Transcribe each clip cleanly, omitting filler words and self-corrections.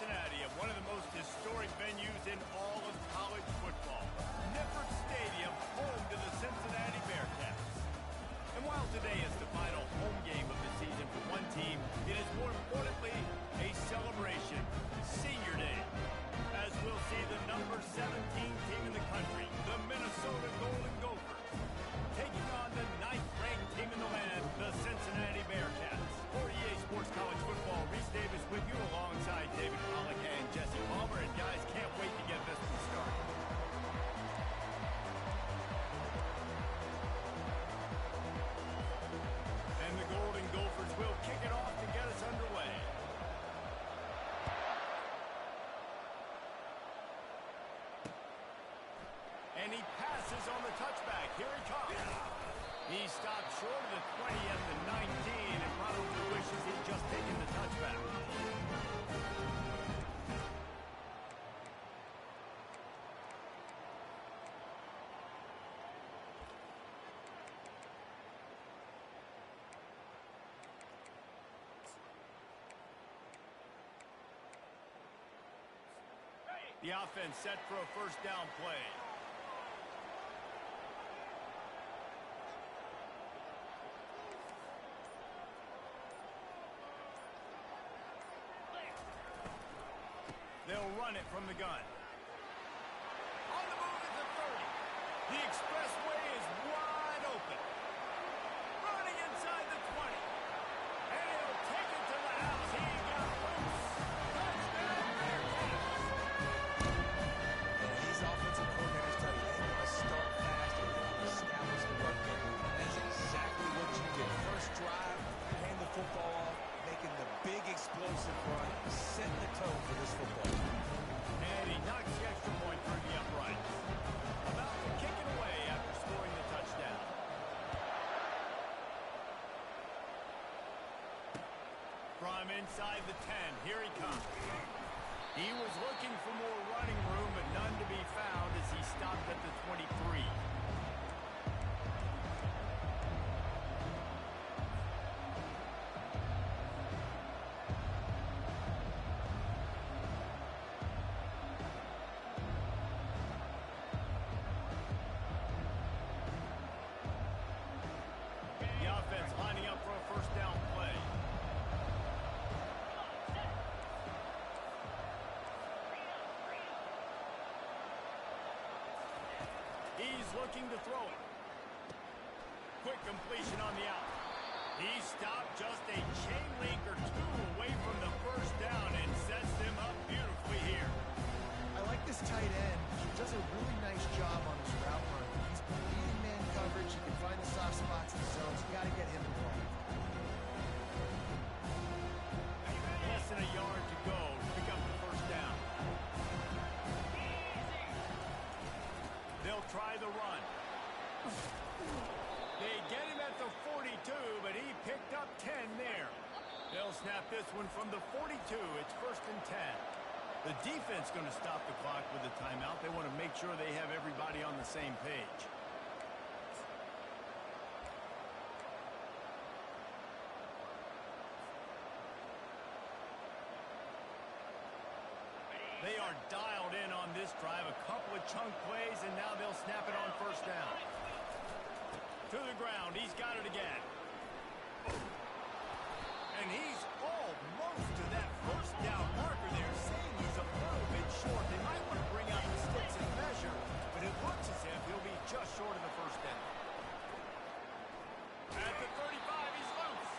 Cincinnati at one of the most historic venues in all of college football. Nippert Stadium, home to the Cincinnati Bearcats. And while today is the final home game of the season for one team, it is more importantly a celebration, Senior Day, as we'll see the number 17 team in the country, the Minnesota Golden Gophers, taking on the 9th-ranked team in the land, the Cincinnati Bearcats. For EA Sports College Football, Reese Davis with you alongside David Pollack and Jesse Palmer. And guys, can't wait to get this one started. And the Golden Gophers will kick it off to get us underway. And he passes on the touchback. Here he comes. He stopped short of the 20 at the 19 and probably wishes he'd just taken the touchback. The offense set for a first down play. They'll run it from the gun. On the move at the 30. The expressway is wide open. Running inside the 20. And he'll take it to the house. He got loose. Touchdown, Bearcats. These offensive coordinators tell you they want to start fast and establish the run game. That's exactly what you did. First drive, hand the football off, making the big explosive run, setting the tone for this football. And he knocks the extra point through the uprights. About to kick it away after scoring the touchdown. From inside the 10, here he comes. He was looking for more running room, but none to be found as he stopped at the 23. Lining up for a first down play. He's looking to throw it. Quick completion on the out. He stopped just a chain link or two away from the first down and sets them up beautifully here. I like this tight end. He does a really nice job on his route run. He's beating man coverage. He can find the soft spots in the zones. You got to get him involved. Less than a yard to go to pick up the first down. They'll try the run. They get him at the 42, but he picked up 10 there. They'll snap this one from the 42. It's first and 10. The defense going to stop the clock with a timeout. They want to make sure they have everybody on the same page. They are dialed in on this drive. A couple of chunk plays, and now they'll snap it on first down. To the ground. He's got it again. And he's almost to that first down marker there, saying he's a little bit short. They might want to bring out the sticks and measure, but it looks as if he'll be just short of the first down. At the 35, he's loose.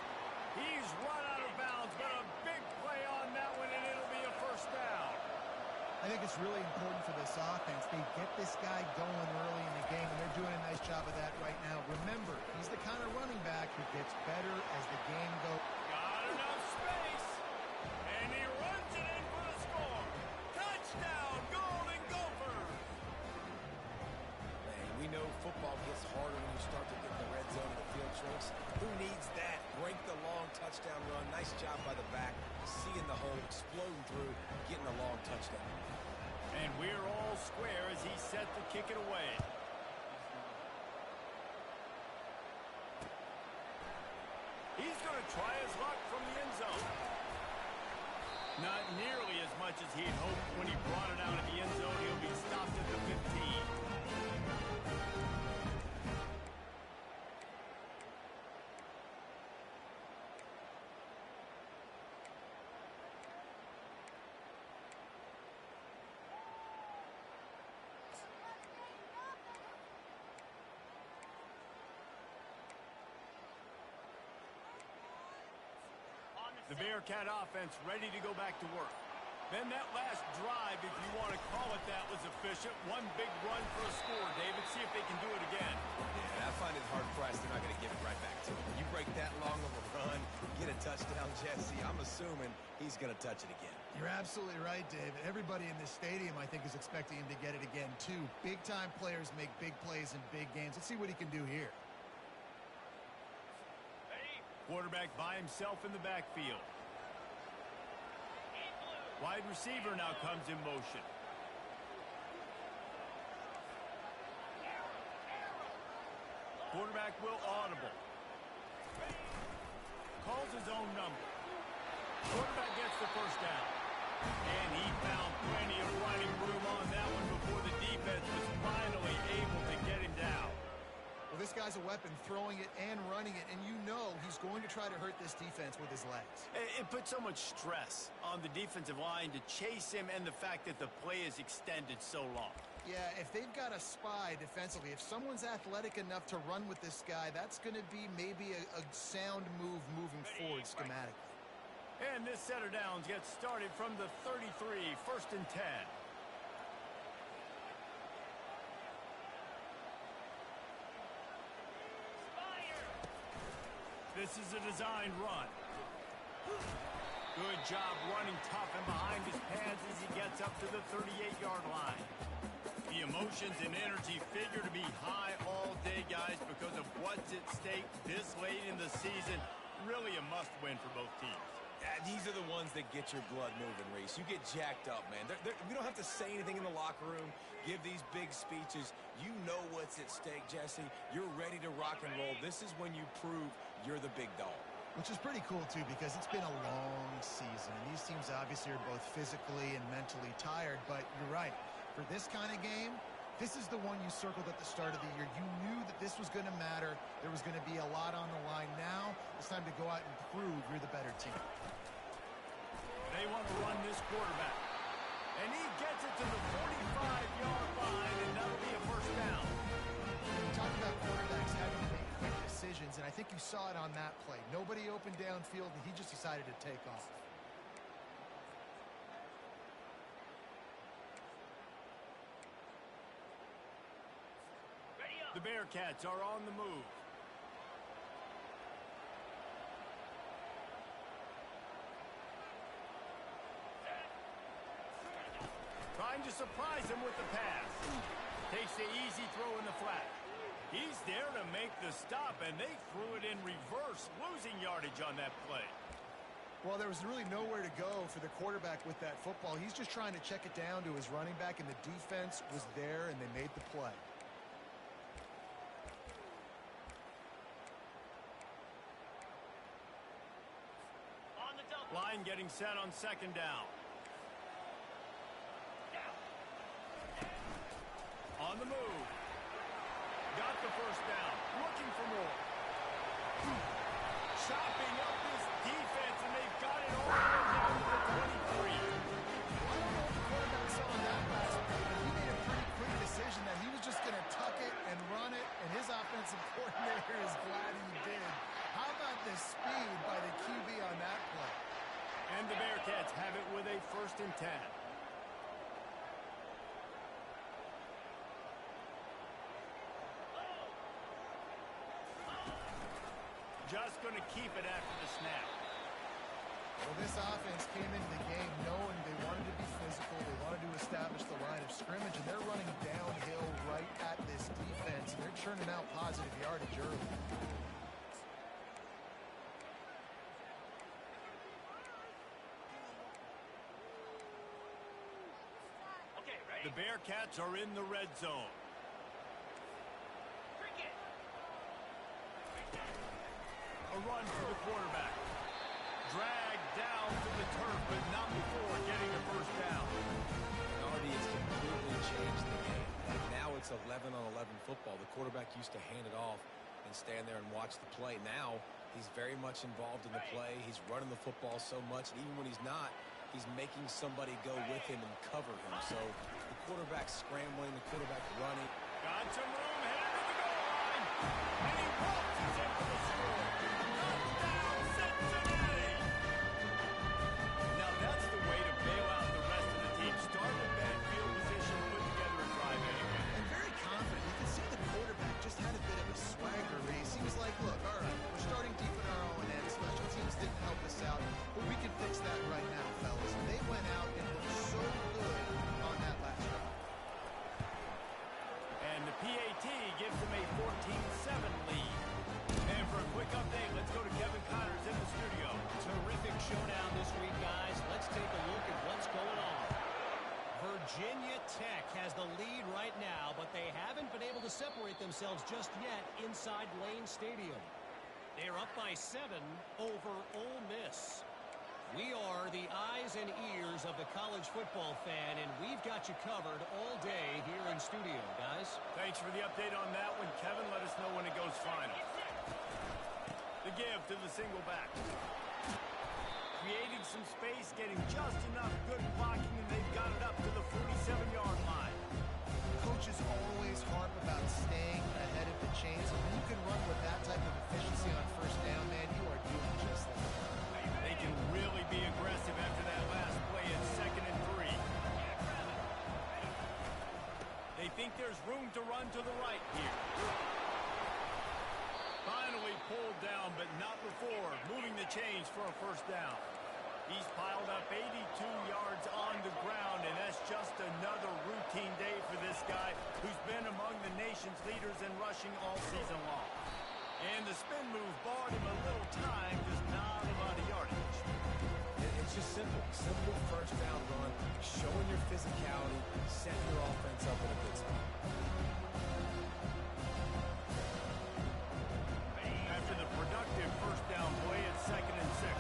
He's run out of bounds, but a big play on that one, and it'll be a first down. I think it's really important for this offense. They get this guy going early in the game, and they're doing a nice job of that right now. Remember, he's the kind of running back who gets better as the game goes. Got enough space, and he runs it in for the score. Touchdown, Golden Gophers! Man, we know football gets harder when you start to get in the red zone of the field tricks. Who needs that? Break the long touchdown run. Nice job by the back. Seeing the hole, exploding through, getting a long touchdown. And we're all square as he's set to kick it away. He's going to try his luck from the end zone. Not nearly as much much as he had hoped when he brought it out of the end zone. He'll be stopped at the 15. The Bearcat offense ready to go back to work. Then that last drive, if you want to call it that, was efficient. One big run for a score, David. See if they can do it again. Yeah, I find it hard-pressed they're not going to give it right back to him. You break that long of a run, get a touchdown, Jesse, I'm assuming he's going to touch it again. You're absolutely right, David. Everybody in this stadium, I think, is expecting him to get it again, too. Big-time players make big plays in big games. Let's see what he can do here. Quarterback by himself in the backfield. Wide receiver now comes in motion. Quarterback will audible. Calls his own number. Quarterback gets the first down. And he found plenty of running room on that one before the defense was finally able to get him down. Well, this guy's a weapon, throwing it and running it, and you know he's going to try to hurt this defense with his legs. It puts so much stress on the defensive line to chase him and the fact that the play is extended so long. Yeah, if they've got a spy defensively, if someone's athletic enough to run with this guy, that's going to be maybe a sound move moving forward schematically. And this set of downs gets started from the 33, 1st and 10. This is a designed run. Good job running tough and behind his pads as he gets up to the 38-yard line. The emotions and energy figure to be high all day, guys, because of what's at stake this late in the season. Really a must-win for both teams. Yeah, these are the ones that get your blood moving, Reese. You get jacked up, man. We don't have to say anything in the locker room, give these big speeches. You know what's at stake, Jesse. You're ready to rock and roll. This is when you prove you're the big dog. Which is pretty cool, too, because it's been a long season. And these teams obviously are both physically and mentally tired. But you're right. For this kind of game, this is the one you circled at the start of the year. You knew that this was going to matter. There was going to be a lot on the line. Now it's time to go out and prove you're the better team. They want to run this quarterback. And he gets it to the 45-yard line, and that'll be a first down. We talked about quarterbacks having to make quick decisions, and I think you saw it on that play. Nobody opened downfield, and he just decided to take off. The Bearcats are on the move. Trying to surprise him with the pass. Takes the easy throw in the flat. He's there to make the stop, and they threw it in reverse, losing yardage on that play. Well, there was really nowhere to go for the quarterback with that football. He's just trying to check it down to his running back, and the defense was there, and they made the play. Line getting set on 2nd down. On the move. Got the first down. Looking for more. Chopping up this defense, and they've got it all the way down to the 23. I don't know what the quarterback saw on that last play, but he made a pretty quick decision that he was just going to tuck it and run it, and his offensive coordinator is glad he did. How about the speed by the QB on that play? And the Bearcats have it with a 1st and 10. Just going to keep it after the snap. Well, this offense came into the game knowing they wanted to be physical, they wanted to establish the line of scrimmage, and they're running downhill right at this defense, and they're churning out positive yardage early. The Bearcats are in the red zone. A run for the quarterback. Dragged down to the turf, but not before getting a first down. completely changed the game. Like now it's 11-on-11 football. The quarterback used to hand it off and stand there and watch the play. Now he's very much involved in the play. He's running the football so much, and even when he's not, he's making somebody go with him and cover him. So the quarterback's scrambling, the quarterback running. Got some room, headed to the goal line, and he waltzes in for the score. Touchdown, Cincinnati! Now that's the way to bail out the rest of the team. Start with bad field position, put together a drive anyway. And very confident. You can see the quarterback just had a bit of a swagger race. He was like, look, all right, we're starting deep in our own end. Special teams didn't help us out, but we can fix that right now, fellas. And they went out and looked so good on that last drive. And the PAT gives them a 14-7 lead. And for a quick update, let's go to Kevin Connors in the studio. Terrific showdown this week, guys. Let's take a look at what's going on. Virginia Tech has the lead right now, but they haven't been able to separate themselves just yet inside Lane Stadium. They're up by 7 over Ole Miss. We are the eyes and ears of the college football fan, and we've got you covered all day here in studio, guys. Thanks for the update on that one, Kevin. Let us know when it goes final. The give to the single back. Creating some space, getting just enough good blocking, and they've got it up to the 47-yard line. Coaches always harp about staying ahead of the chains. And when you can run with that type of efficiency on first down, man, you are doing just that. They can really be aggressive after that last play at 2nd and 3. They think there's room to run to the right here. Finally pulled down, but not before moving the chains for a first down. He's piled up 82 yards on the ground, and that's just another routine day for this guy who's been among the nation's leaders in rushing all season long. And the spin move bought him a little time, just not a lot of yardage. It's just simple. Simple first down run, showing your physicality, setting your offense up in a good spot. After the productive first down play at 2nd and 6.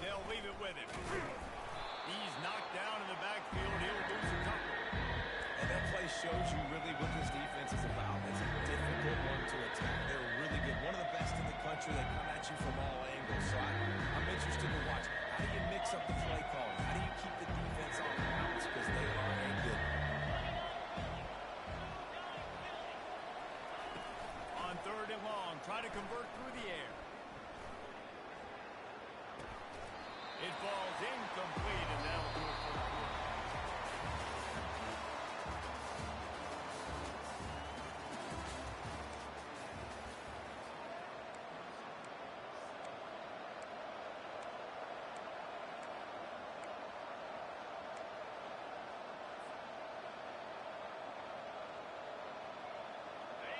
They'll leave it with him. He's knocked down in the backfield. He'll lose a couple. And that play shows you really what this defense is about. It's a difficult one to attack. They're really good. One of the best in the country. They come at you from all angles. So I'm interested to watch. How do you mix up the play calling? How do you keep the defense on balance? Because they are a good. On 3rd and long, try to convert through the air. It falls incomplete, and that'll do it for the quarter.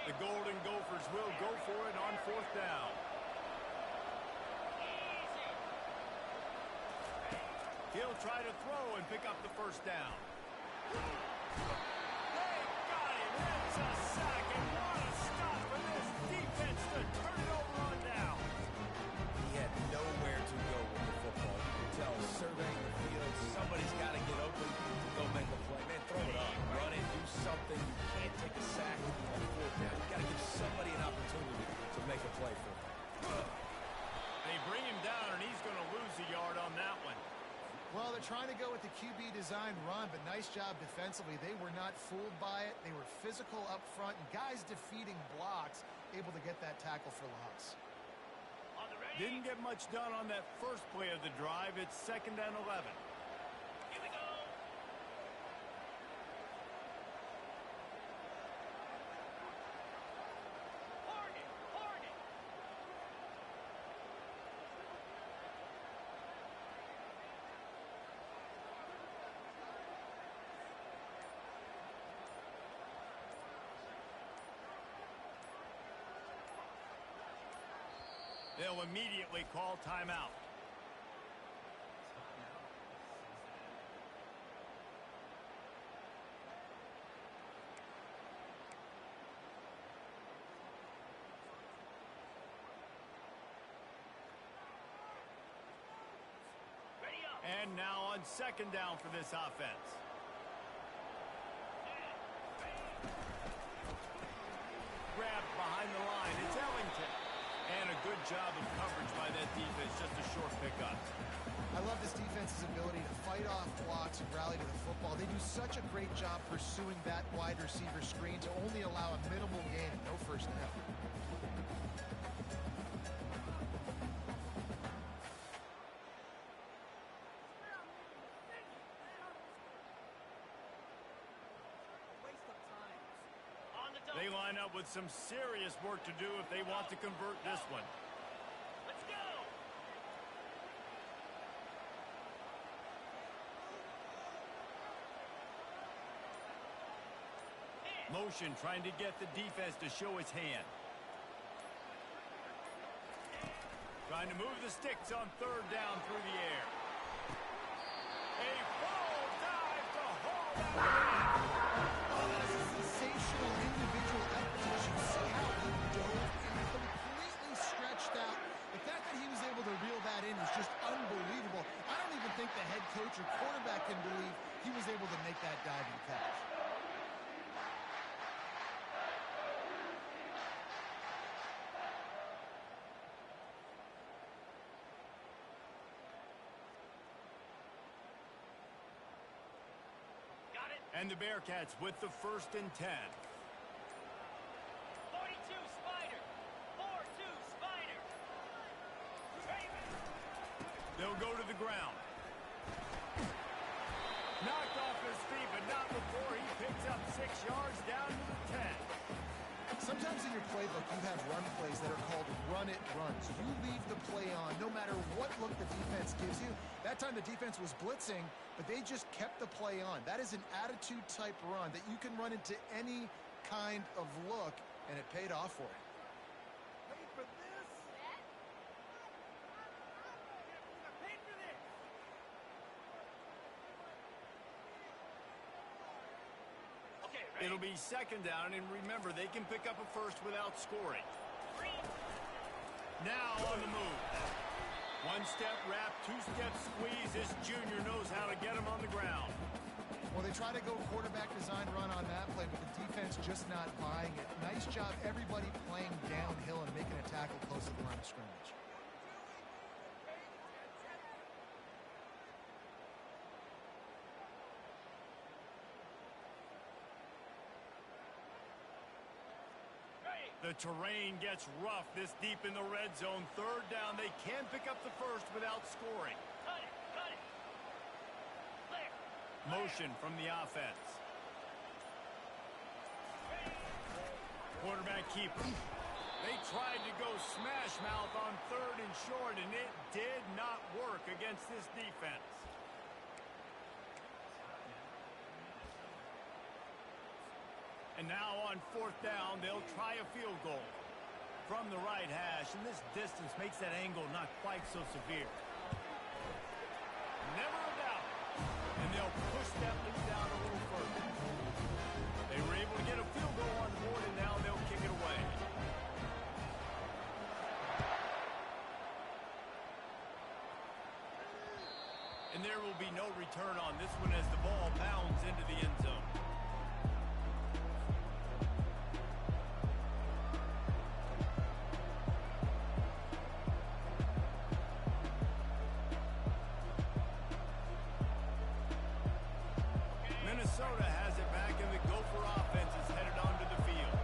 The Golden Gophers will go for it on 4th down. He'll try to throw and pick up the first down. They got him. It's a sack, and what a stop for this defense to turn it over on down. He had nowhere to go with the football. You can tell, surveying the field, somebody's got to get open to go make a play. Man, throw it up. Run it, do something. You can't take a sack on 4th down. You got to give somebody an opportunity to make a play for him. They bring him down, and he's going to lose a yard on that one. Well, they're trying to go with the QB design run, but nice job defensively. They were not fooled by it. They were physical up front, and guys defeating blocks, able to get that tackle for loss. Didn't get much done on that first play of the drive. It's 2nd and 11. Here we go. They'll immediately call timeout. And now on second down for this offense. Grabbed behind the line. It's Ellington. And a good job of coverage by that defense. Just a short pickup. I love this defense's ability to fight off blocks and rally to the football. They do such a great job pursuing that wide receiver screen to only allow a minimal gain and no first down. They line up with some serious work to do if they want to convert this one. Let's go! Motion trying to get the defense to show his hand. Trying to move the sticks on third down through the air. A full dive to haul that one in. Oh, that is a sensational individual effort. You should see how he dove and completely stretched out. The fact that he was able to reel that in is just unbelievable. I don't even think the head coach or quarterback can believe he was able to make that dive and catch. And the Bearcats with the 1st and 10. 42 Spider. 4-2 Spider. They'll go to the ground. Knocked off his feet, but not before he picks up 6 yards down to the 10. Sometimes in your playbook, you have run plays that are called run-it runs. You leave the play on no matter what look the defense gives you. That time the defense was blitzing, but they just kept the play on. That is an attitude-type run that you can run into any kind of look, and it paid off for it. Paid for this? Paid for this! Okay, ready? It'll be second down, and remember, they can pick up a first without scoring. Now on the move. 1-step wrap, 2-step squeeze. This junior knows how to get him on the ground. Well, they try to go quarterback design run on that play, but the defense just not buying it. Nice job, everybody playing downhill and making a tackle close to the line of scrimmage. The terrain gets rough this deep in the red zone. Third down, they can pick up the first without scoring. Cut it! Cut it! Clear! Motion from the offense. Quarterback keeper. They tried to go smash mouth on 3rd and short, and it did not work against this defense. And now on 4th down, they'll try a field goal from the right hash, and this distance makes that angle not quite so severe. Never a doubt. And they'll push that lead down a little further. They were able to get a field goal on the board, and now they'll kick it away. And there will be no return on this one as the ball bounds into the end zone. Minnesota has it back, and the Gopher offense is headed onto the field.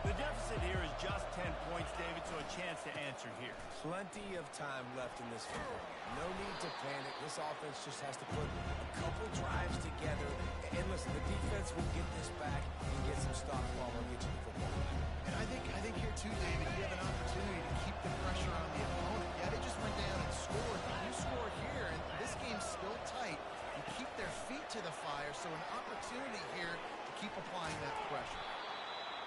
The deficit here is just 10 points, David, so a chance to answer here. Plenty of time left in this football. No need to panic. This offense just has to put a couple drives together. And listen, the defense will get this back and get some stop ball and get you the football. And I think here too, David, you have an opportunity to keep the pressure on the opponent. Yeah, they just went down and scored. You score here, and this game's still tight. You keep their feet to the fire, so an opportunity here to keep applying that pressure.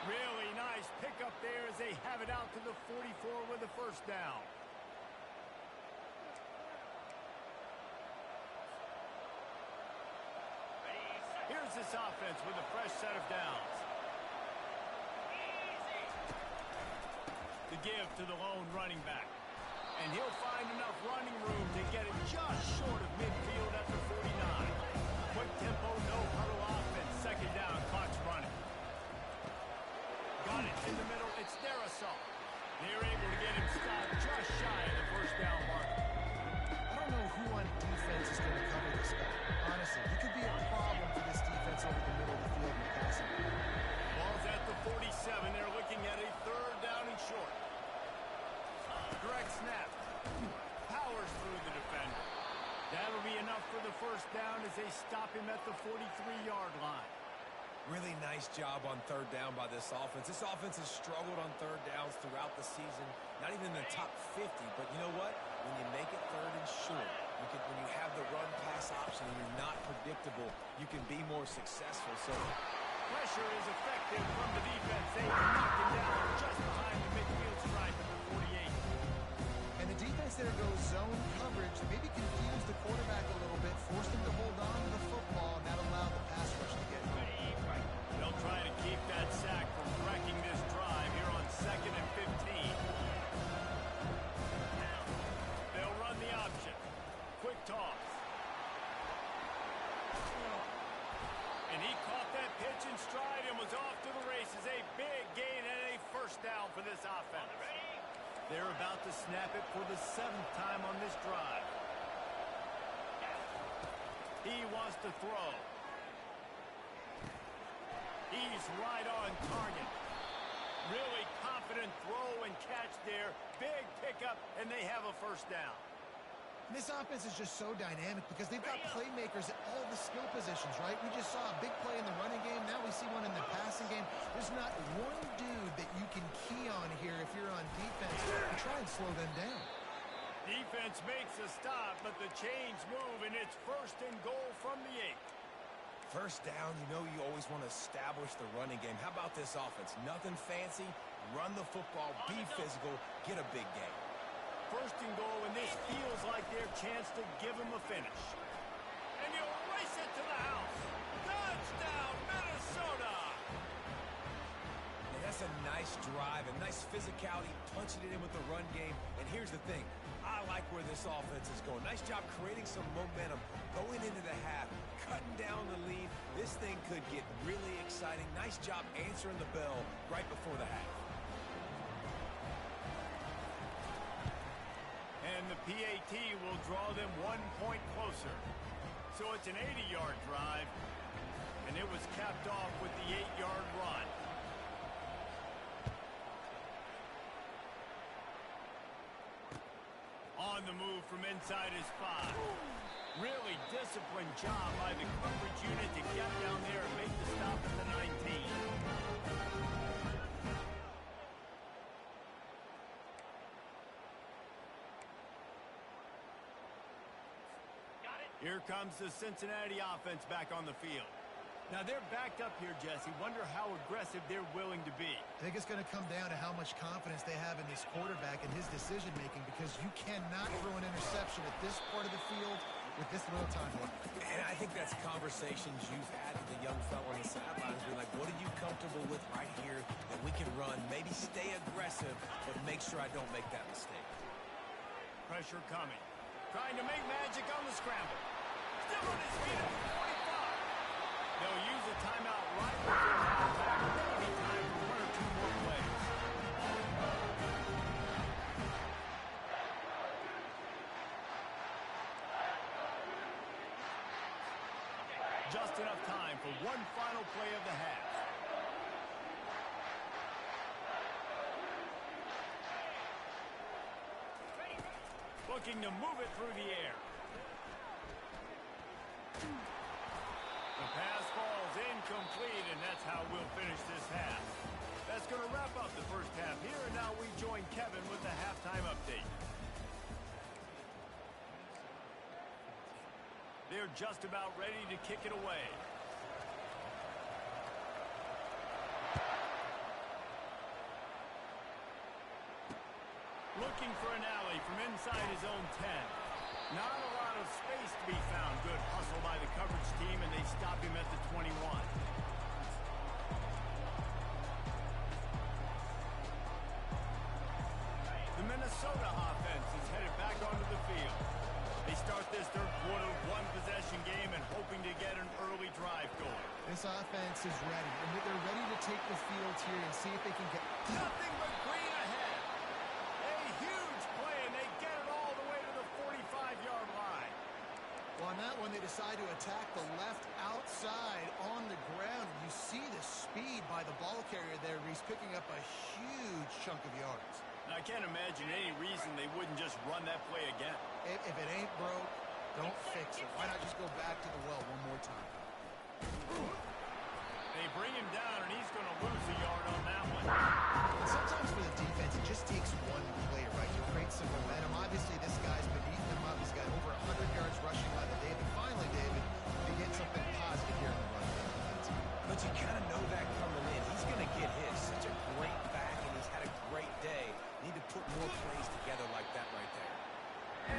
Really nice pickup there as they have it out to the 44 with the 1st down. Here's this offense with a fresh set of downs. The give to the lone running back. And he'll find enough running room to get it just short of midfield at the 49. Quick tempo, no huddle offense. Second down, clock's running. Got it in the middle. It's their assault. They're able to get him stopped just shy of the first down mark. I don't know who on defense is going to cover this guy. Honestly, he could be a problem for this defense over the middle of the field in the passing game. Ball's at the 47. They're looking at a third down and short. Direct snap. Powers through the defender. That'll be enough for the first down as they stop him at the 43-yard line. Really nice job on third down by this offense. This offense has struggled on third downs throughout the season. Not even in the top 50. But you know what? When you make it third and short, when you have the run-pass option and you're not predictable, you can be more successful. So pressure is effective from the defense. They knock him down just behind the midfield stripe at the 48. And the defense there goes zone coverage, maybe confused the quarterback a little bit, forced him to hold on to the football, and that allowed the pass rush to get him. They'll try to keep that sack from wrecking this drive here on 2nd and 15. They'll run the option. Quick toss. And he caught that pitch in stride and was off to the races. A big gain and a first down for this offense. They're about to snap it for the 7th time on this drive. He wants to throw. He's right on target. Really confident throw and catch there. Big pickup, and they have a first down. And this offense is just so dynamic because they've got playmakers at all the skill positions, right? We just saw a big play in the running game. Now we see one in the passing game. There's not one dude that you can key on here if you're on defense and try and slow them down. Defense makes a stop, but the chains move, and it's 1st and goal from the 8. first down, you know you always want to establish the running game. How about this offense? Nothing fancy. Run the football, be physical, get a big gain. 1st and goal, and this feels like their chance to give him a finish. And he'll race it to the house. Touchdown, Minnesota! And that's a nice drive, a nice physicality, punching it in with the run game. And here's the thing. I like where this offense is going. Nice job creating some momentum, going into the half, cutting down the lead. This thing could get really exciting. Nice job answering the bell right before the half. And the PAT will draw them 1 point closer. So it's an 80-yard drive, and it was capped off with the 8-yard run. On the move from inside his 5. Really disciplined job by the coverage unit to get down there and make the stop at the 19. Here comes the Cincinnati offense back on the field. Now they're backed up here, Jesse. Wonder how aggressive they're willing to be. I think it's going to come down to how much confidence they have in this quarterback and his decision-making, because you cannot throw an interception at this part of the field with this little time left. And I think that's conversations you've had with the young fellow on the sidelines. Be like, what are you comfortable with right here that we can run? Maybe stay aggressive, but make sure I don't make that mistake. Pressure coming. Trying to make magic on the scramble. Still on his feet at the 45. They'll use a timeout right before halftime. That'll be time for 1 or 2 more plays. Just enough time for one final play of the half. Looking to move it through the air. The pass falls incomplete, and that's how we'll finish this half. That's going to wrap up the first half here, and now we join Kevin with the halftime update. They're just about ready to kick it away. Looking for an alley from inside his own 10. Not a lot of space to be found. Good hustle by the coverage team, and they stop him at the 21. The Minnesota offense is back onto the field. They start this third quarter one-possession game and hoping to get an early drive going. This offense is ready, and they're ready to take the field here and see if they can get... Nothing but green ahead. A huge play, and they get it all the way to the 45-yard line. Well, on that one, they decide to attack the left outside on the ground. You see the speed by the ball carrier there. He's picking up a huge chunk of yards. I can't imagine any reason they wouldn't just run that play again. If it ain't broke, don't fix it. Why not just go back to the well one more time? They bring him down, and he's going to lose a yard on that one. Sometimes for the defense, it just takes one play, right, to create some momentum. Obviously, this guy's been eating them up. He's got over 100 yards rushing by the David. Finally, David, they get something positive here in the run game. But you kind of know that coming in. He's going to get his. Such a great back, and he's had a great day. Need to put more plays together like that right there.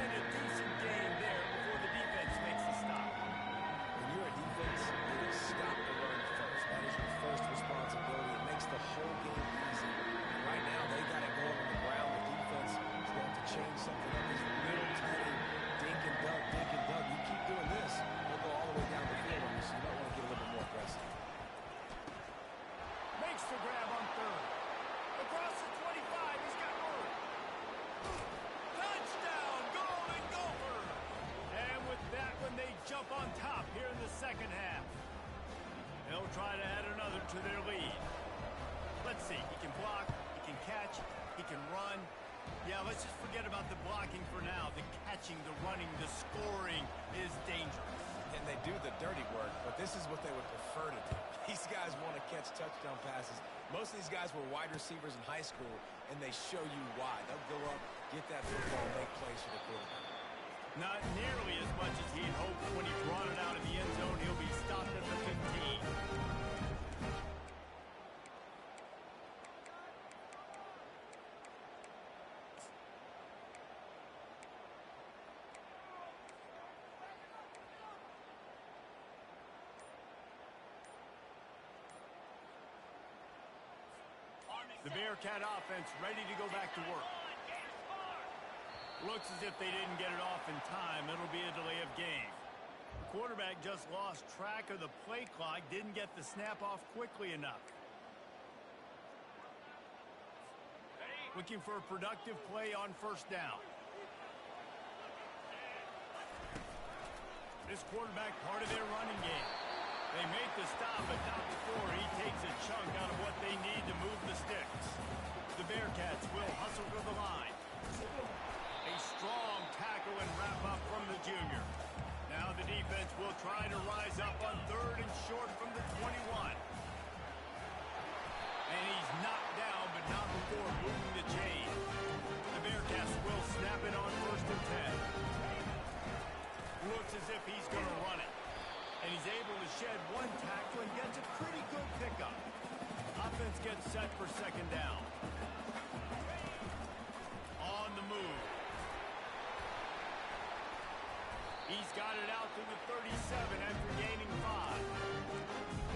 And a decent gain there before the defense makes the stop. When you're a defense, you stop the run first. That is your first responsibility. It makes the whole game easy. And right now, they got it going on the ground. The defense is going to change something up. These little tiny dink and dunk, dink and dunk. You keep doing this, they'll go all the way down the field on you, so you might want to get a little bit more aggressive. Makes the grab on third. Across the 25, he's got room. Touchdown, Golden Gopher! And with that one, they jump on top here in the second half. They'll try to add another to their lead. Let's see, he can block, he can catch, he can run. Yeah, let's just forget about the blocking for now. The catching, the running, the scoring is dangerous. And they do the dirty work, but this is what they would prefer to do. These guys want to catch touchdown passes. Most of these guys were wide receivers in high school, and they show you why. They'll go up, get that football, and make plays for the quarterback. Not nearly as much as he'd hoped when he brought it out of the end zone. He'll be stopped at the 15. The Bearcat offense ready to go back to work. Looks as if they didn't get it off in time. It'll be a delay of game. The quarterback just lost track of the play clock, didn't get the snap off quickly enough. Looking for a productive play on first down. This quarterback part of their running game. They make the stop, but not before he takes a chunk out of what they need to move the sticks. The Bearcats will hustle to the line. A strong tackle and wrap up from the junior. Now the defense will try to rise up on third and short from the 21. And he's knocked down, but not before moving the chain. The Bearcats will snap it on first and 10. Looks as if he's going to run it. And he's able to shed one tackle and gets a pretty good pickup. Offense gets set for second down. On the move. He's got it out to the 37 after gaining 5.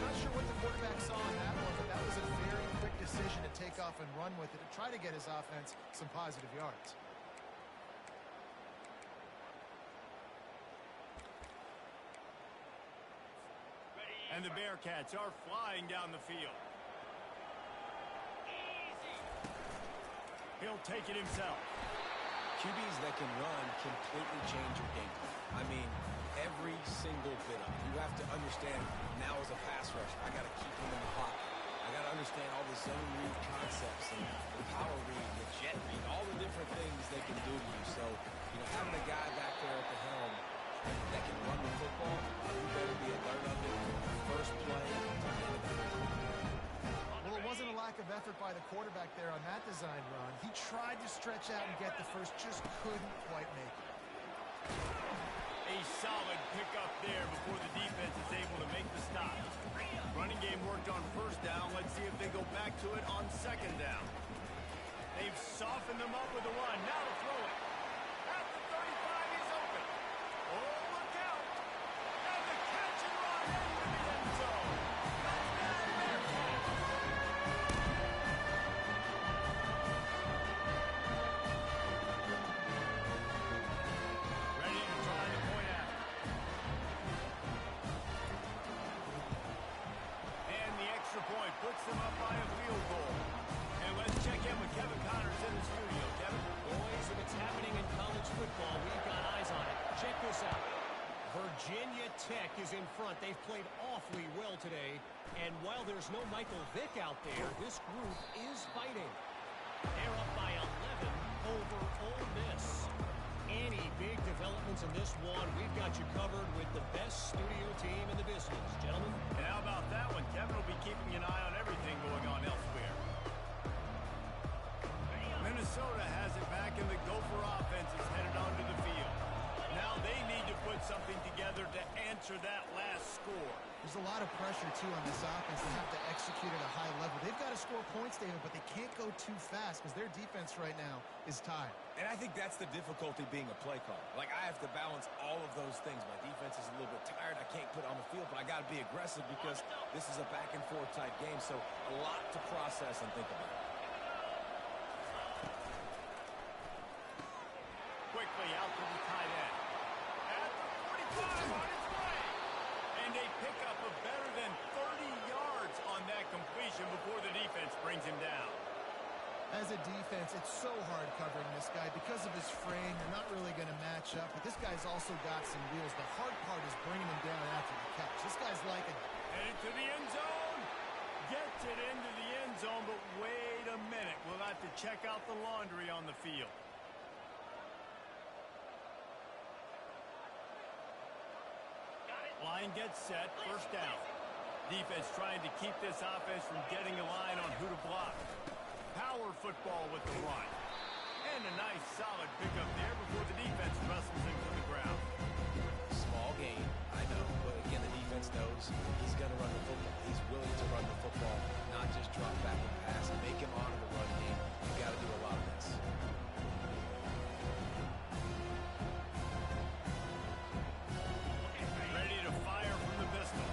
Not sure what the quarterback saw in that one, but that was a very quick decision to take off and run with it to try to get his offense some positive yards. And the Bearcats are flying down the field. He'll take it himself. QBs that can run completely change your game plan. I mean, every single bit of it. You have to understand, now as a pass rusher, I got to keep him in the pocket. I got to understand all the zone read concepts and the power read, the jet read, all the different things they can do to you. So, having a guy back there at the helm that can run the football, you better be alert of it from the first play to the end of the football. Well, it wasn't a lack of effort by the quarterback there on that design run. He tried to stretch out and get the first, just couldn't quite make it. A solid pickup there before the defense is able to make the stop. Running game worked on first down. Let's see if they go back to it on second down. They've softened them up with a run. Now to throw it. At the 35, he's open. Oh, look out. And the catch and run into the end zone. Touchdown, Bearcats. again with Kevin Connors in the studio. Kevin? Boys, if it's happening in college football, we've got eyes on it. Check this out. Virginia Tech is in front. They've played awfully well today. And while there's no Michael Vick out there, this group is fighting. They're up by 11 over Ole Miss. Any big developments in this one, we've got you covered with the best studio team in the business. Gentlemen? And how about that one? Kevin will be keeping an eye on everything going on elsewhere. Minnesota has it back, and the Gopher offense is headed onto the field. Now they need to put something together to answer that last score. There's a lot of pressure, too, on this offense. They have to execute at a high level. They've got to score points, David, but they can't go too fast because their defense right now is tired. And I think that's the difficulty being a play caller. Like, I have to balance all of those things. My defense is a little bit tired. I can't put it on the field, but I got to be aggressive because this is a back-and-forth type game, so a lot to process and think about. Quickly out to the tight end. At the 45 on its way. And they pick up a better than 30 yards on that completion before the defense brings him down. As a defense, it's so hard covering this guy. Because of his frame, you're not really going to match up. But this guy's also got some wheels. The hard part is bringing him down after the catch. This guy's like a... Headed to the end zone. Gets it into the end zone, but wait a minute. We'll have to check out the laundry on the field. Line gets set, first down. Defense trying to keep this offense from getting a line on who to block. Power football with the run. And a nice solid pickup there before the defense wrestles him to the ground. Small gain, I know, but again, the defense knows he's going to run the football. He's willing to run the football, not just drop back and pass and make him honor the run game. You got to do a lot of this. Ready to fire from the pistol.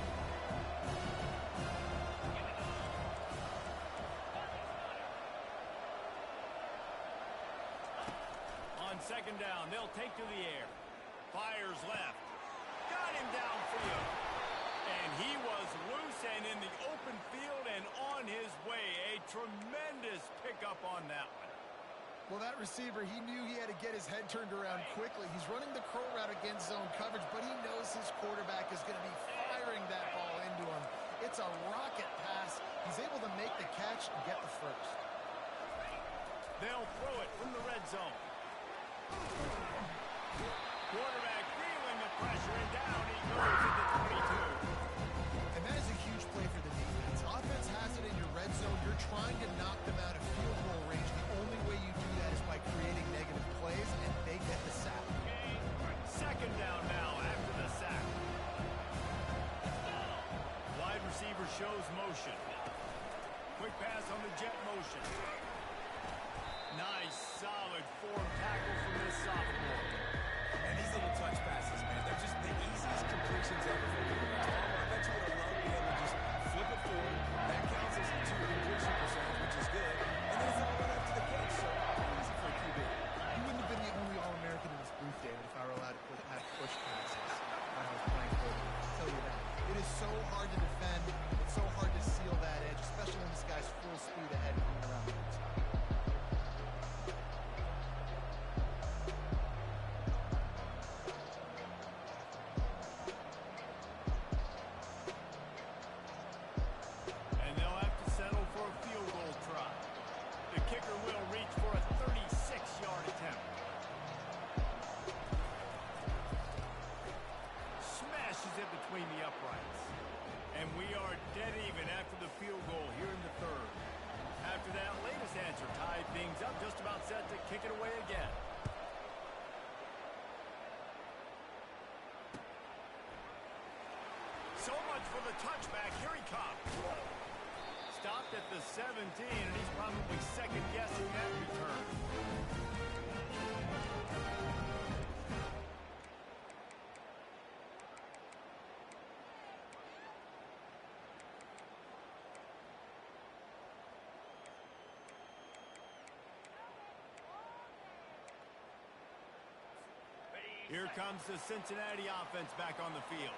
On second down, they'll take to the air. Fires left. Got him downfield. And he was loose and in the open field and on his way. A tremendous pickup on that one. Well, that receiver, he knew he had to get his head turned around quickly. He's running the crow route against zone coverage, but he knows his quarterback is going to be firing that ball into him. It's a rocket pass. He's able to make the catch and get the first. They'll throw it from the red zone. Quarterback feeling the pressure, and down he goes at the 22. And that is a huge play for the defense. Offense has it in your red zone. You're trying to knock them out of field goal range. The only way you do that is by creating negative plays, and they get the sack. Second down now after the sack. Wide receiver shows motion. Quick pass on the jet motion. Nice, solid form tackle from this sophomore. And these little touch passes, man, they're just the easiest completions ever for you. I bet you would have loved being able to just flip it forward. That counts as a 2 completion percentage, which is good. And then it's all right after the catch, so easy for a QB. He wouldn't have been the only All-American in this booth, David, if I were allowed to push passes when I was playing quarterback. I'll tell you that. It is so hard to defend. It's so hard to seal that edge, especially when this guy's full speed ahead and coming around the outside. And they'll have to settle for a field goal try. The kicker will reach for a 36-yard attempt. Smashes it between the uprights. And we are dead even after the field goal here in the third. After that latest answer tied things up, just about set to kick it away again. So much for the touchback. Here he comes. Stopped at the 17, and he's probably second-guessing that return. Here comes the Cincinnati offense back on the field.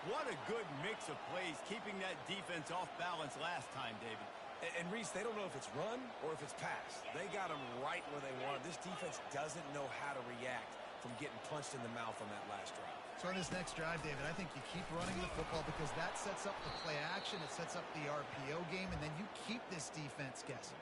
What a good mix of plays, keeping that defense off balance last time, David. And Reese, they don't know if it's run or if it's pass. They got them right where they want it. This defense doesn't know how to react from getting punched in the mouth on that last drive. So on this next drive, David, I think you keep running the football because that sets up the play action, it sets up the RPO game, and then you keep this defense guessing.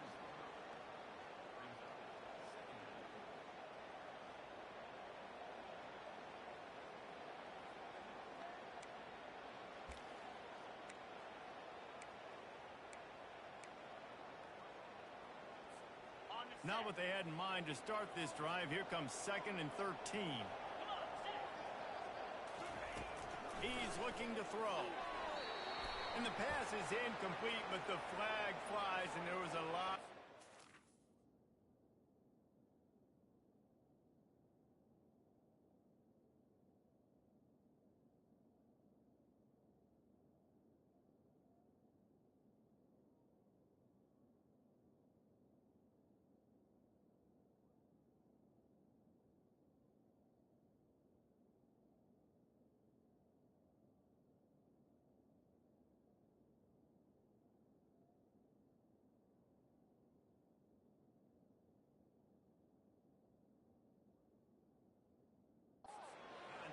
Not what they had in mind to start this drive. Here comes 2nd and 13. He's looking to throw. And the pass is incomplete, but the flag flies, and there was a lot.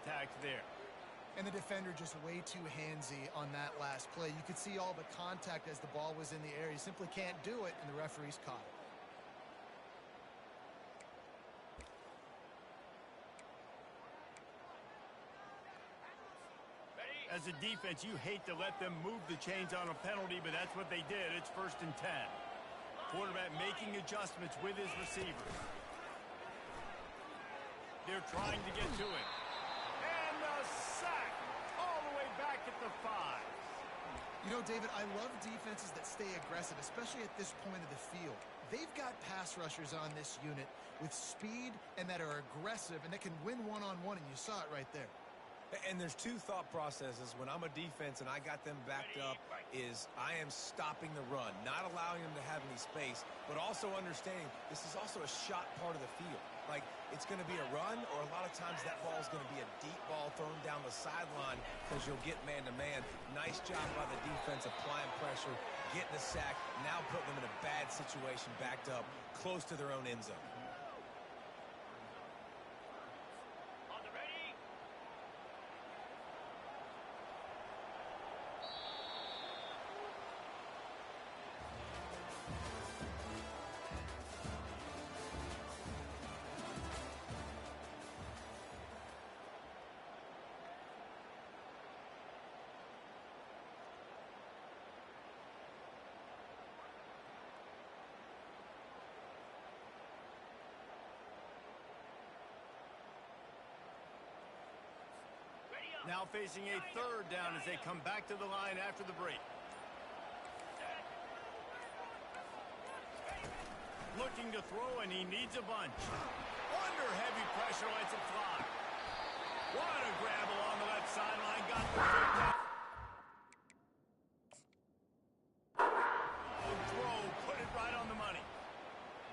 Contact there. And the defender just way too handsy on that last play. You could see all the contact as the ball was in the air. You simply can't do it, and the referee's caught it. As a defense, you hate to let them move the chains on a penalty, but that's what they did. It's 1st and 10. Quarterback making adjustments with his receivers. They're trying to get to it. And the sack all the way back at the 5. You know, David, I love defenses that stay aggressive, especially at this point of the field. They've got pass rushers on this unit with speed and that are aggressive and that can win one-on-one, and you saw it right there. And there's two thought processes when I'm a defense and I got them backed up is I am stopping the run, not allowing them to have any space, but also understanding this is also a shot part of the field. Like, it's going to be a run, or a lot of times that ball is going to be a deep ball thrown down the sideline because you'll get man-to-man. Nice job by the defense applying pressure, getting the sack, now putting them in a bad situation backed up close to their own end zone. Now facing a 3rd down as they come back to the line after the break. Looking to throw, and he needs a bunch. Under heavy pressure, lets it fly. What a grab along the left sideline. Got the foot down. Throw, put it right on the money.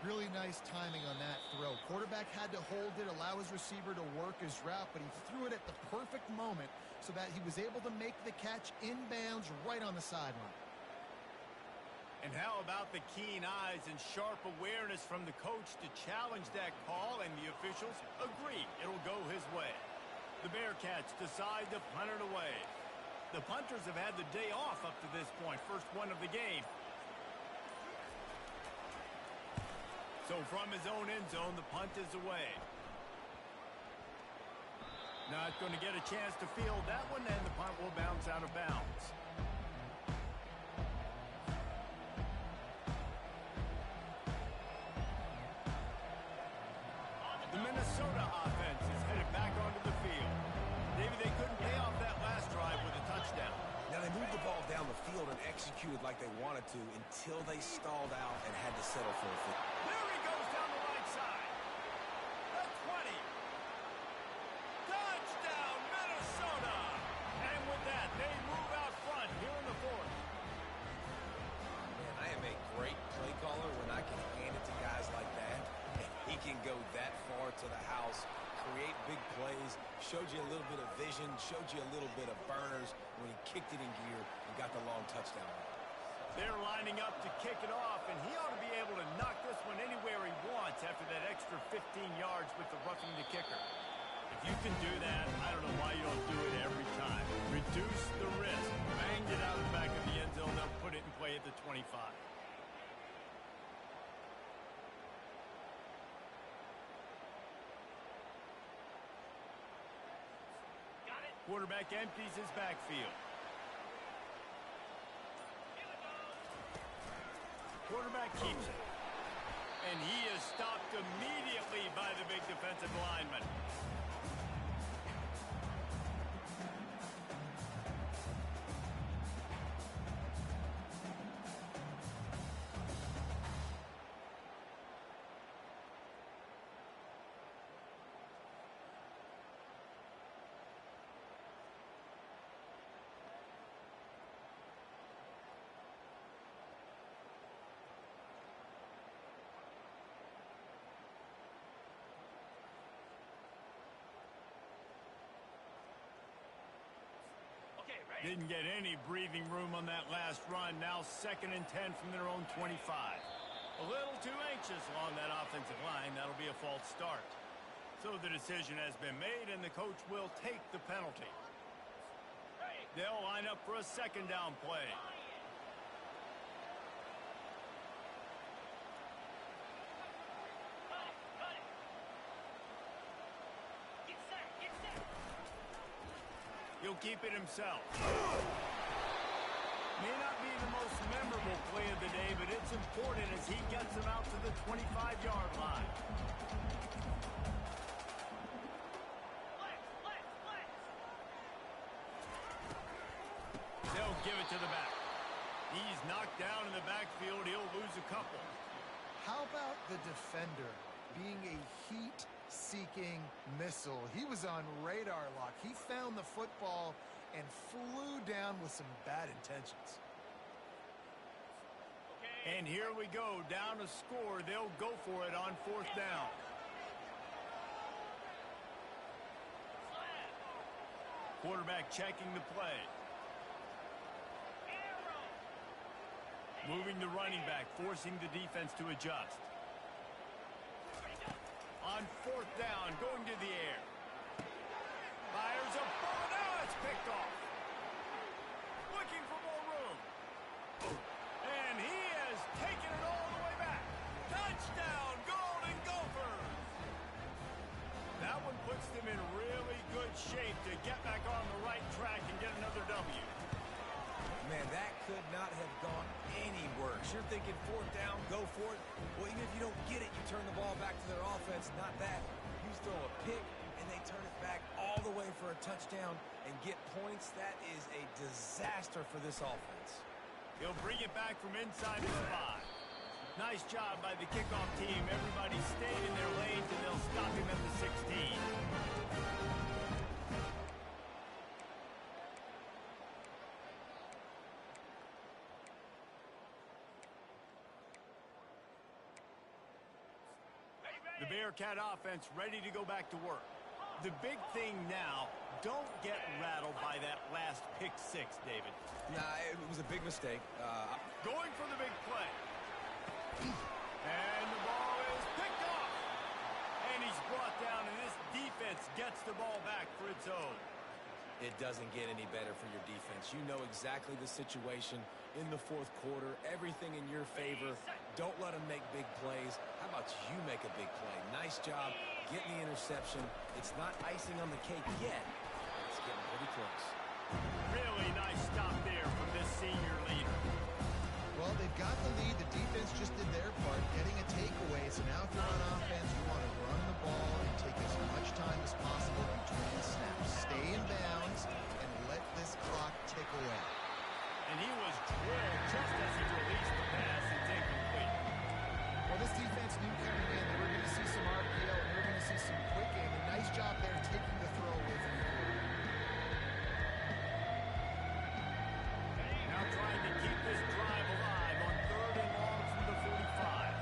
Really nice timing on that throw. Quarterback had to hold it, allow his receiver to work his route, but he threw it at the perfect moment so that he was able to make the catch inbounds right on the sideline. And how about the keen eyes and sharp awareness from the coach to challenge that call, and the officials agree it'll go his way. The Bearcats decide to punt it away. The punters have had the day off up to this point, first one of the game. So from his own end zone, the punt is away. Not going to get a chance to field that one, and the punt will bounce out of bounds. The Minnesota offense is headed back onto the field. Maybe they couldn't pay off that last drive with a touchdown. Now, they moved the ball down the field and executed like they wanted to until they stalled out and had to settle for a field. There he goes down the right side. The 20. Touchdown, Minnesota. And with that, they move out front here in the 4th. Man, I am a great play caller when I can hand it to guys like that. He can go that far to the house, create big plays, showed you a little bit of vision, showed you a little bit of burners when he kicked it in gear and got the long touchdown. They're lining up to kick it off, and he ought to be able to knock this one anywhere he wants after that extra 15 yards with the roughing the kicker. If you can do that, I don't know why you don't do it every time. Reduce the risk. Bang it out the back of the end zone. They'll put it in play at the 25. Quarterback empties his backfield. Quarterback keeps it. And he is stopped immediately by the big defensive lineman. Didn't get any breathing room on that last run. Now 2nd and 10 from their own 25. A little too anxious along that offensive line. That'll be a false start. So the decision has been made, and the coach will take the penalty. They'll line up for a 2nd down play. He'll keep it himself. May not be the most memorable play of the day, but it's important as he gets them out to the 25-yard line. They'll give it to the back. He's knocked down in the backfield. He'll lose a couple. How about the defender being a heat-seeking missile? He was on radar lock. He found the football and flew down with some bad intentions. And here we go, down a score. They'll go for it on 4th down. Quarterback checking the play. Moving the running back, forcing the defense to adjust. On 4th down, going to the air. Fires a ball. Now it's picked off. Looking for more room. And he has taken it all the way back. Touchdown, Golden Gophers. That one puts them in really good shape to get back on the right track and get another W. Man, that could not have gone any worse. You're thinking 4th down, go for it. Well, even if you don't get it, you turn the ball back to their offense. Not that. You throw a pick, and they turn it back all the way for a touchdown and get points. That is a disaster for this offense. He'll bring it back from inside his 5. Nice job by the kickoff team. Everybody stayed in their lanes, and they'll stop him at the 16. The Bearcat offense ready to go back to work. The big thing now, don't get rattled by that last pick 6, David. Nah, it was a big mistake. Going for the big play. And the ball is picked off. And he's brought down, and this defense gets the ball back for its own. It doesn't get any better for your defense. You know exactly the situation in the 4th quarter. Everything in your favor. Don't let them make big plays. How about you make a big play? Nice job getting the interception. It's not icing on the cake yet, but it's getting pretty close. Really nice stop there from this senior leader. Well, they've got the lead. The defense just did their part, getting a takeaway. So now if you're on offense, you want to run the ball and take as much time as possible between the snaps. Stay in bounds and let this clock tick away. And he was drilled just as he released the pass. It's incomplete. Well, this defense knew coming in that we're going to see some RPO and we're going to see some quick game. And nice job there taking the throw away from the quarterback. Now trying to keep this drive alive on 3rd and long from the 45.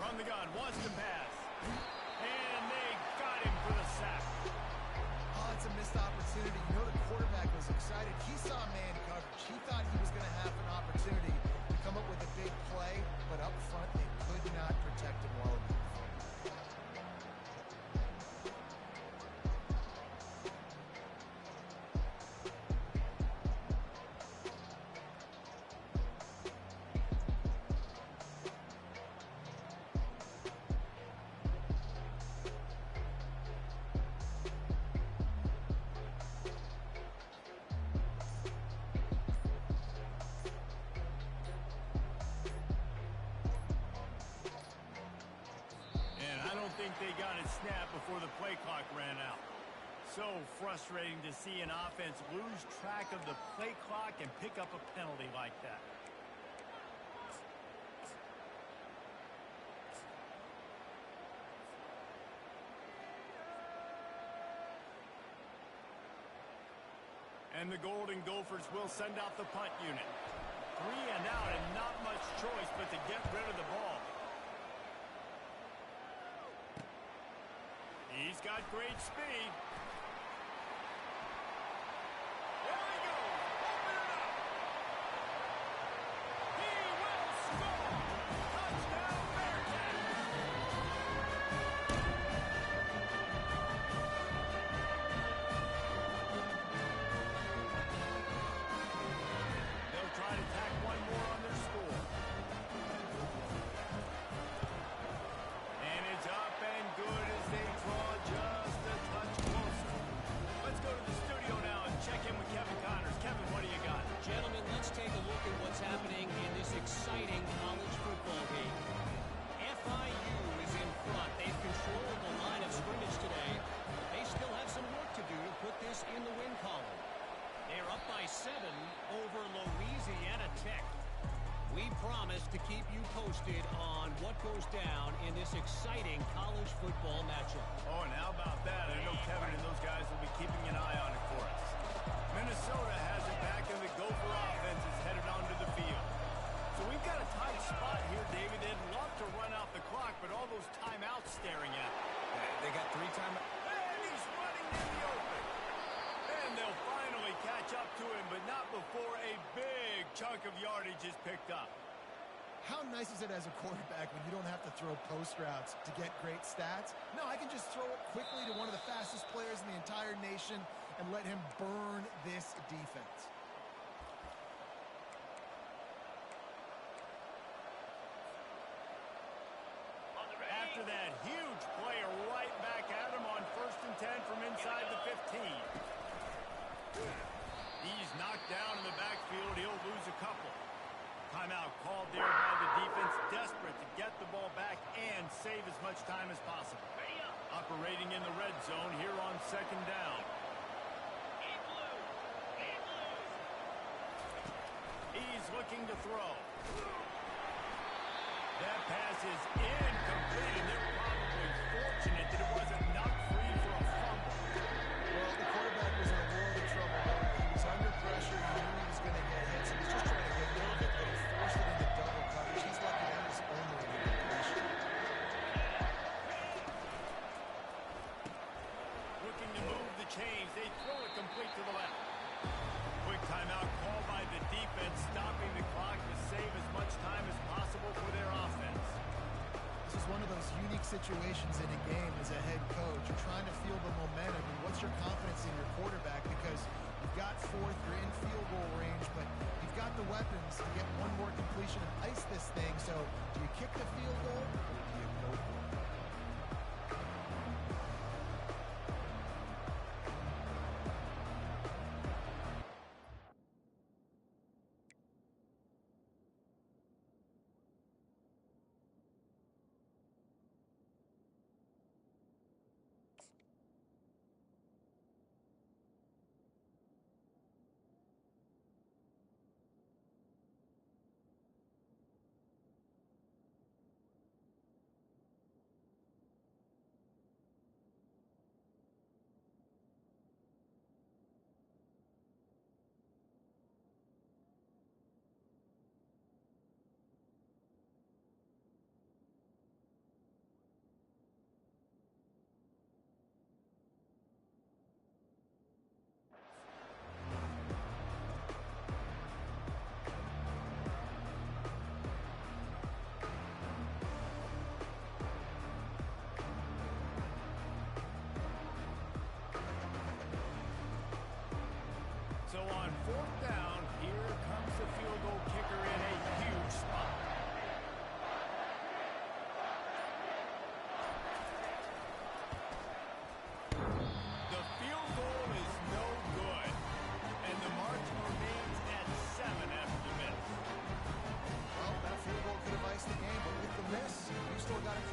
From the gun, wants to pass. And they got him for the sack. Oh, it's a missed opportunity. You know the quarterback was excited. He saw man coverage. He thought he was going to have an opportunity to come up with a big play, but up front they could not protect him well enough. They got it snapped before the play clock ran out. So frustrating to see an offense lose track of the play clock and pick up a penalty like that. And the Golden Gophers will send out the punt unit. 3 and out and not much choice but to get rid of the ball. He's got great speed. There he goes. Open it up. He will score. Touchdown Bearcats. They'll try to tack one more on their score. And it's up and good as they draw just a touch closer. Let's go to the studio now and check in with Kevin Connors. Kevin, what do you got? Gentlemen, let's take a look at what's happening in this exciting college football game. FIU is in front. They've controlled the line of scrimmage today. They still have some work to do to put this in the win column. They're up by 7 over Louisiana Tech. We promise to keep you posted on what goes down in this exciting college football matchup. Oh, and how about that? I know Kevin and those guys will be keeping an eye on it for us. Minnesota has it back, and the Gopher offense is headed onto the field. So we've got a tight spot here, David. They'd love to run out the clock, but all those timeouts staring at them. They got 3 timeouts. And he's running in the open. And they'll finally catch up to him, but not before a big chunk of yardage is picked up. How nice is it as a quarterback when you don't have to throw post routes to get great stats? No, I can just throw it quickly to one of the fastest players in the entire nation and let him burn this defense. After that huge play, right back at him on 1st and 10 from inside the 15. He's knocked down in the backfield. He'll lose a couple. Timeout called there by the defense, desperate to get the ball back and save as much time as possible. Operating in the red zone here on 2nd down. He's looking to throw. That pass is incomplete, and they're probably fortunate that it wasn't knocked free for a fumble. Well, the quarterback was in a world of trouble there. He was under pressure. He knew he was going to get hit, so he was just trying to get rid of it, but he forced it into double coverage. He's lucky that was only an incompletion. Looking to move the chains. They throw it complete to the left. Quick timeout called by the defense, stopping the clock to save as much time as possible for their offense. This is one of those unique situations in a game as a head coach. You're trying to feel the momentum, and what's your confidence in your quarterback? Because you've got 4th, you're in field goal range, but you've got the weapons to get one more completion and ice this thing. So do you kick the field goal or do you go for it?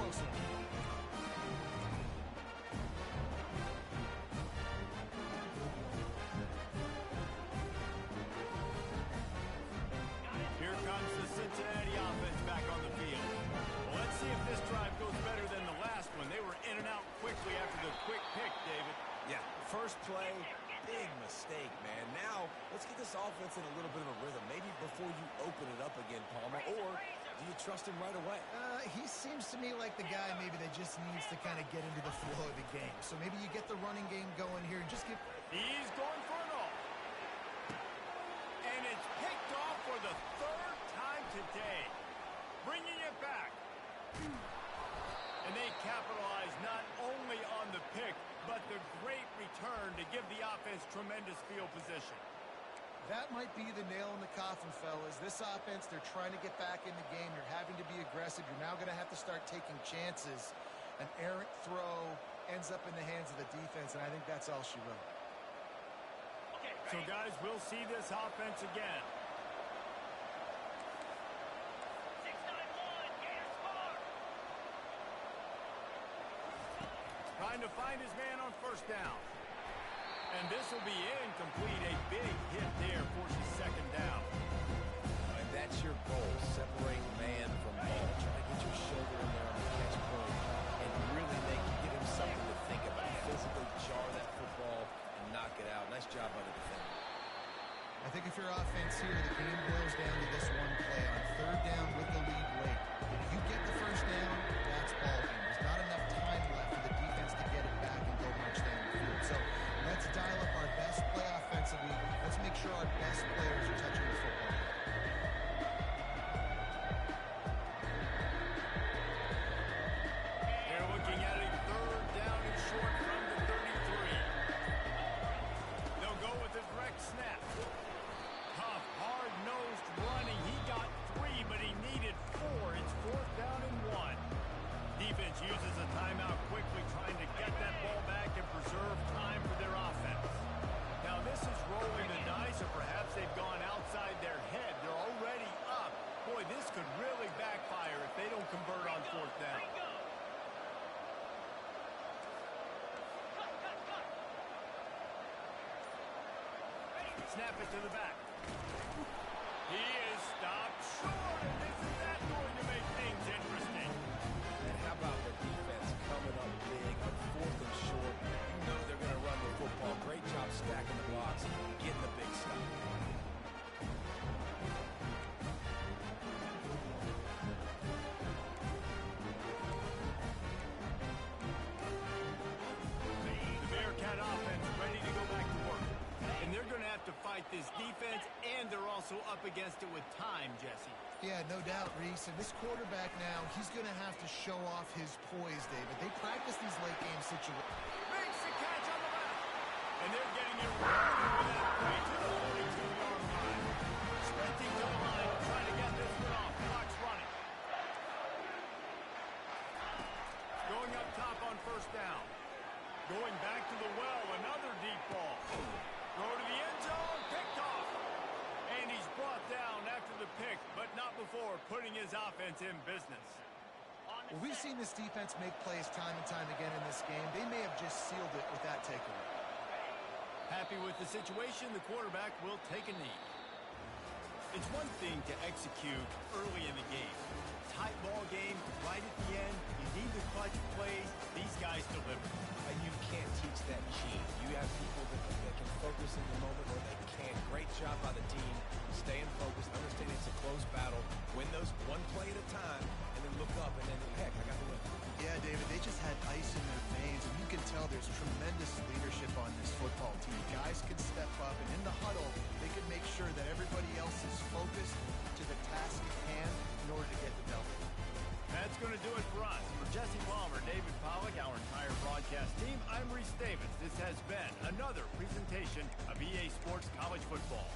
close one. Here comes the Cincinnati offense back on the field. Well, let's see if this drive goes better than the last one. They were in and out quickly after the quick pick, David. Yeah, first play, big mistake, man. Now, let's get this offense in a little bit of a rhythm. Maybe before you open it up again, Palmer, or do you trust him right away? He seems to me like the guy maybe that just needs to kind of get into the flow of the game. So maybe you get the running game going here and just give... He's going for it all. And it's picked off for the third time today. Bringing it back. And they capitalize not only on the pick, but the great return to give the offense tremendous field position. That might be the nail in the coffin, fellas. This offense, they're trying to get back in the game. You're having to be aggressive. You're now going to have to start taking chances. An errant throw ends up in the hands of the defense, and I think that's all she wrote. So, guys, we'll see this offense again. Trying to find his man on first down. And this will be incomplete. A big hit there forces second down. And that's your goal. Separate man from ball. Try to get your shoulder in there on the catch point and really give him something to think about. Physically jar that football and knock it out. Nice job by the defender. I think if your offense here, the game boils down to this one play. On third down with the lead late, if you get the first down, that's ball game. There's not enough time left for the defense to get it back and go much down the field. So let's dial up our best play offensively. Let's make sure our best players are touching the football. They're looking at a third down and short from the 33. They'll go with a direct snap. Tough, hard-nosed running. He got 3, but he needed 4. It's fourth down and 1. Defense uses a timeout quickly, trying to get that ball back and preserve time for their offense. Now, this is rolling the dice, or perhaps they've gone outside their head. They're already up. Boy, this could really backfire if they don't convert on fourth down. Snap it to the back. He is stopped short, and isn't that going to make things interesting? And how about the defense coming up big on fourth and short? You know they're going to run the football. Great job stacking the blocks, getting the big stop. The Bearcat offense ready to go back to work. And they're going to have to fight this defense, and they're also up against it with time, Jesse. Yeah, no doubt, Reese. And this quarterback now, he's going to have to show off his poise, David. They practice these late-game situations. Makes the catch on the left. And they're getting it right over that play to the 42-yard line. Sprinting to the line, trying to get this one off. Clock's running. Going up top on first down. Going back to the well, another deep ball. Throw to the end zone, picked off. And he's brought down after the pick, but not before putting his offense in business. Well, we've seen this defense make plays time and time again in this game. They may have just sealed it with that takeaway. Happy with the situation, the quarterback will take a knee. It's one thing to execute early in the game. Tight ball game, right at the end, you need the clutch plays. These guys deliver. And you can't teach that gene. You have people that can focus in the moment or they can't. Great job by the team, staying focused, understanding it's a close battle, win those one play at a time, and then look up and then, heck, I got the win. Yeah, David, they just had ice in their veins, and you can tell there's tremendous leadership on this football team. Guys can step up, and in the huddle, they can make sure that everybody else is focused to the task at hand in order to get the W. That's going to do it for us. For Jesse Palmer, David Pollack, our entire broadcast team, I'm Reese Davis. This has been another presentation of EA Sports College Football.